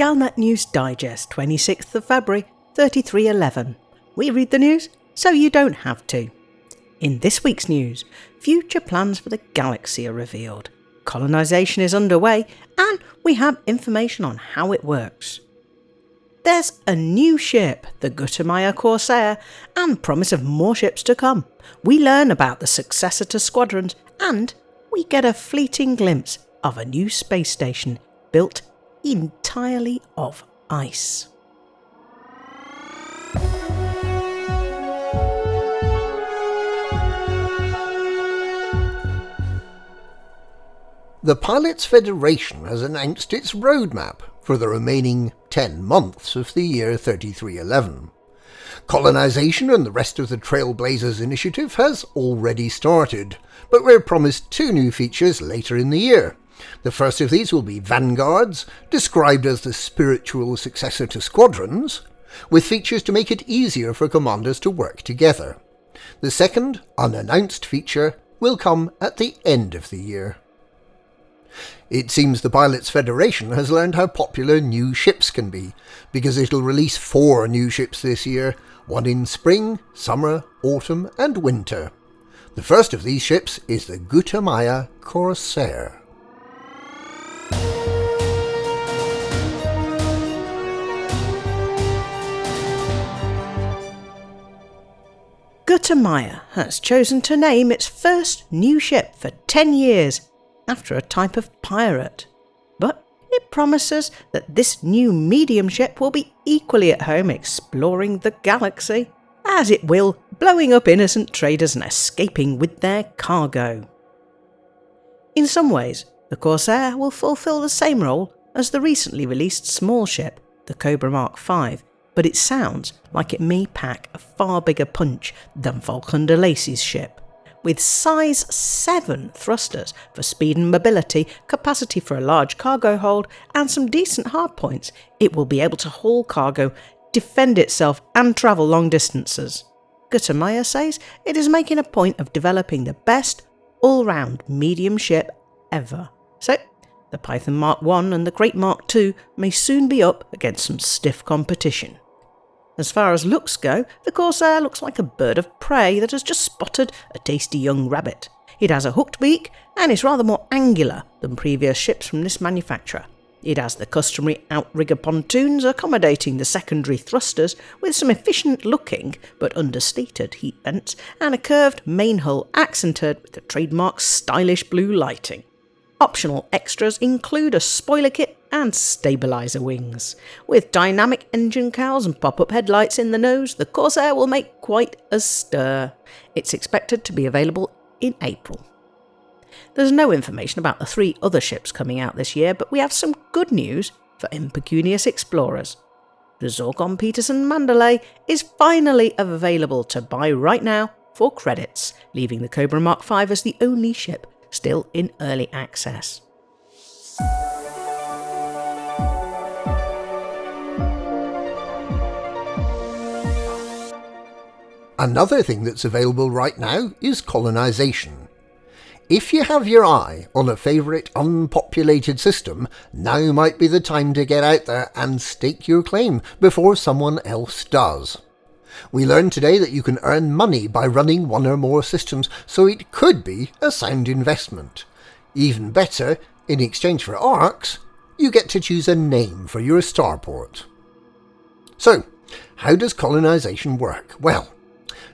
Galnet News Digest, 26th of February, 3311. We read the news so you don't have to. In this week's news, future plans for the galaxy are revealed, colonisation is underway, and we have information on how it works. There's a new ship, the Gutamaya Corsair, and promise of more ships to come. We learn about the successor to Squadrons, and we get a fleeting glimpse of a new space station built entirely of ice. The Pilots Federation has announced its roadmap for the remaining 10 months of the year 3311. Colonisation and the rest of the Trailblazers initiative has already started, but we're promised 2 new features later in the year. The first of these will be Vanguards, described as the spiritual successor to Squadrons, with features to make it easier for commanders to work together. The second, unannounced feature will come at the end of the year. It seems the Pilots Federation has learned how popular new ships can be, because it'll release 4 new ships this year, one in spring, summer, autumn and winter. The first of these ships is the Gutamaya Corsair. Gutamaya has chosen to name its first new ship for 10 years after a type of pirate. But it promises that this new medium ship will be equally at home exploring the galaxy, as it will, blowing up innocent traders and escaping with their cargo. In some ways, the Corsair will fulfill the same role as the recently released small ship, the Cobra Mark V, but it sounds like it may pack a far bigger punch than Vulcan de Lacy's ship. With size 7 thrusters for speed and mobility, capacity for a large cargo hold, and some decent hardpoints, it will be able to haul cargo, defend itself and travel long distances. Gutamaya says it is making a point of developing the best all-round medium ship ever. So, the Python Mark I and the Great Mark II may soon be up against some stiff competition. As far as looks go, the Corsair looks like a bird of prey that has just spotted a tasty young rabbit. It has a hooked beak and is rather more angular than previous ships from this manufacturer. It has the customary outrigger pontoons accommodating the secondary thrusters with some efficient looking but understated heat vents and a curved main hull accented with the trademark stylish blue lighting. Optional extras include a spoiler kit and stabiliser wings. With dynamic engine cowls and pop-up headlights in the nose, the Corsair will make quite a stir. It's expected to be available in April. There's no information about the 3 other ships coming out this year, but we have some good news for impecunious explorers. The Zorgon Peterson Mandalay is finally available to buy right now for credits, leaving the Cobra Mark V as the only ship still in early access. Another thing that's available right now is colonisation. If you have your eye on a favourite unpopulated system, now might be the time to get out there and stake your claim before someone else does. We learned today that you can earn money by running 1 or more systems, so it could be a sound investment. Even better, in exchange for ARCs, you get to choose a name for your starport. So, how does colonisation work? Well,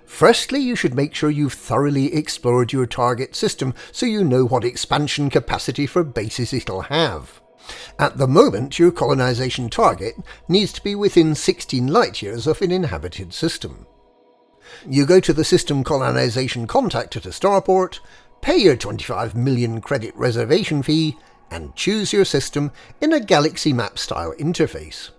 firstly, you should make sure you've thoroughly explored your target system so you know what expansion capacity for bases it'll have. At the moment, your colonisation target needs to be within 16 light-years of an inhabited system. You go to the system colonisation contact at a starport, pay your 25 million credit reservation fee, and choose your system in a galaxy map-style interface.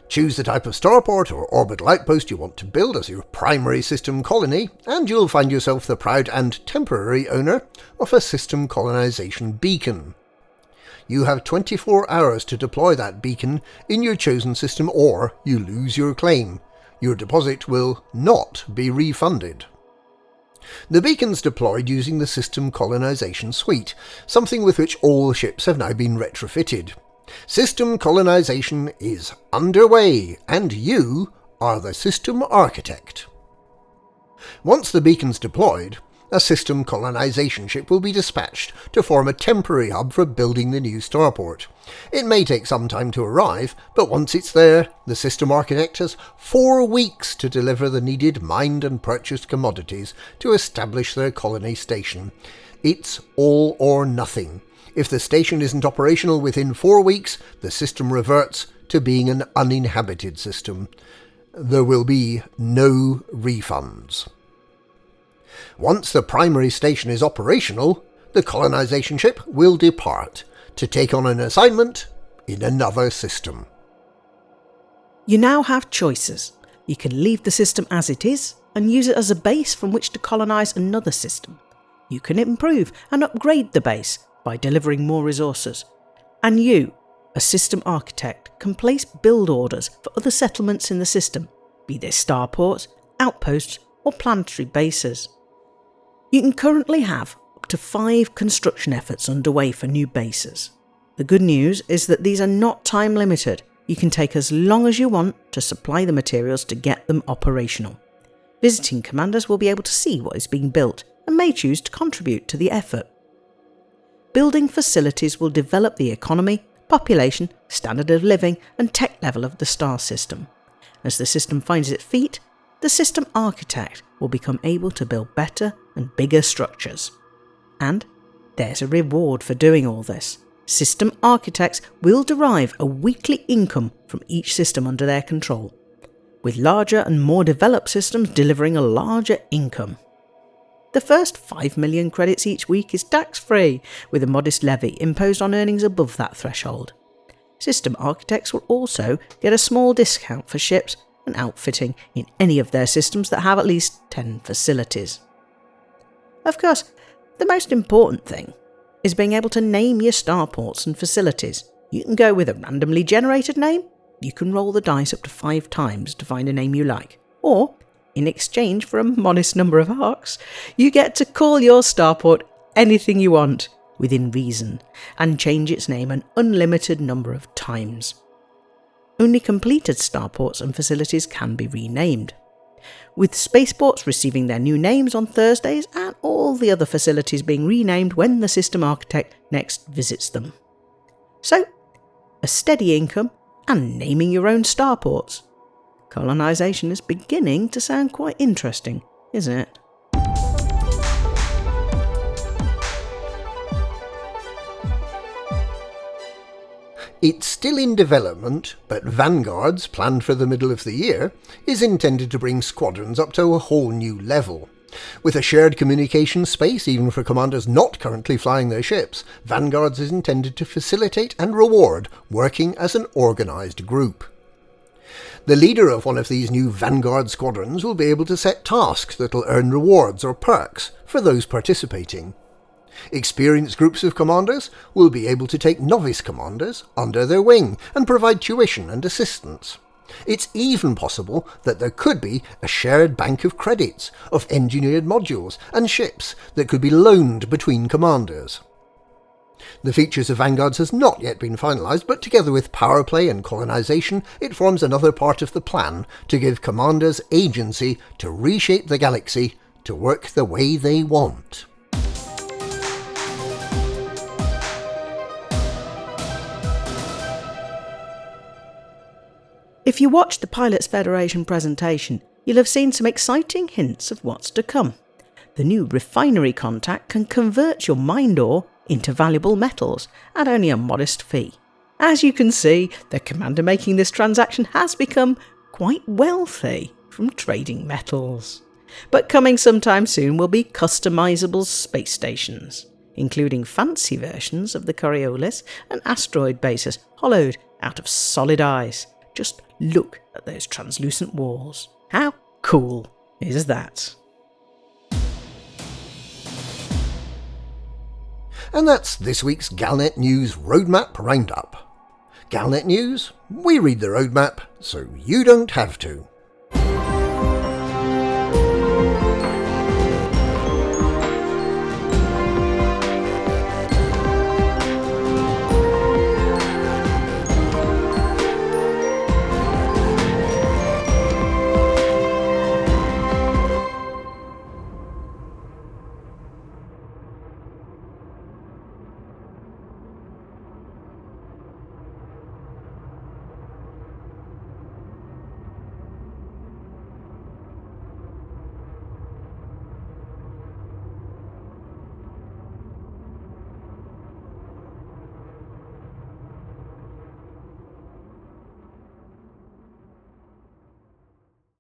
Choose the type of starport or orbital outpost you want to build as your primary system colony, and you'll find yourself the proud and temporary owner of a system colonisation beacon. You have 24 hours to deploy that beacon in your chosen system, or you lose your claim. Your deposit will not be refunded. The beacon's deployed using the System Colonisation Suite, something with which all ships have now been retrofitted. System colonisation is underway, and you are the system architect. Once the beacon's deployed, a system colonisation ship will be dispatched to form a temporary hub for building the new starport. It may take some time to arrive, but once it's there, the system architect has 4 weeks to deliver the needed mined and purchased commodities to establish their colony station. It's all or nothing. If the station isn't operational within 4 weeks, the system reverts to being an uninhabited system. There will be no refunds. Once the primary station is operational, the colonisation ship will depart to take on an assignment in another system. You now have choices. You can leave the system as it is and use it as a base from which to colonise another system. You can improve and upgrade the base by delivering more resources. And you, a system architect, can place build orders for other settlements in the system, be they starports, outposts or planetary bases. You can currently have up to 5 construction efforts underway for new bases. The good news is that these are not time limited. You can take as long as you want to supply the materials to get them operational. Visiting commanders will be able to see what is being built and may choose to contribute to the effort. Building facilities will develop the economy, population, standard of living and tech level of the star system. As the system finds its feet, the system architect will become able to build better and bigger structures. And there's a reward for doing all this. System architects will derive a weekly income from each system under their control, with larger and more developed systems delivering a larger income. The first 5 million credits each week is tax-free, with a modest levy imposed on earnings above that threshold. System architects will also get a small discount for ships and outfitting in any of their systems that have at least 10 facilities. Of course, the most important thing is being able to name your starports and facilities. You can go with a randomly generated name, you can roll the dice up to 5 times to find a name you like, or, in exchange for a modest number of arcs, you get to call your starport anything you want, within reason, and change its name an unlimited number of times. Only completed starports and facilities can be renamed, with spaceports receiving their new names on Thursdays and all the other facilities being renamed when the system architect next visits them. So, a steady income and naming your own starports. Colonisation is beginning to sound quite interesting, isn't it? It's still in development, but Vanguards, planned for the middle of the year, is intended to bring Squadrons up to a whole new level. With a shared communication space even for commanders not currently flying their ships, Vanguards is intended to facilitate and reward working as an organised group. The leader of one of these new Vanguard squadrons will be able to set tasks that'll earn rewards or perks for those participating. Experienced groups of commanders will be able to take novice commanders under their wing and provide tuition and assistance. It's even possible that there could be a shared bank of credits of engineered modules and ships that could be loaned between commanders. The features of Vanguards has not yet been finalised, but together with power play and colonisation, it forms another part of the plan to give commanders agency to reshape the galaxy to work the way they want. If you watched the Pilots Federation presentation, you'll have seen some exciting hints of what's to come. The new refinery contact can convert your mined ore into valuable metals at only a modest fee. As you can see, the commander making this transaction has become quite wealthy from trading metals. But coming sometime soon will be customisable space stations, including fancy versions of the Coriolis and Asteroid bases hollowed out of solid ice. Just look at those translucent walls. How cool is that? And that's this week's Galnet News Roadmap Roundup. Galnet News, we read the roadmap so you don't have to.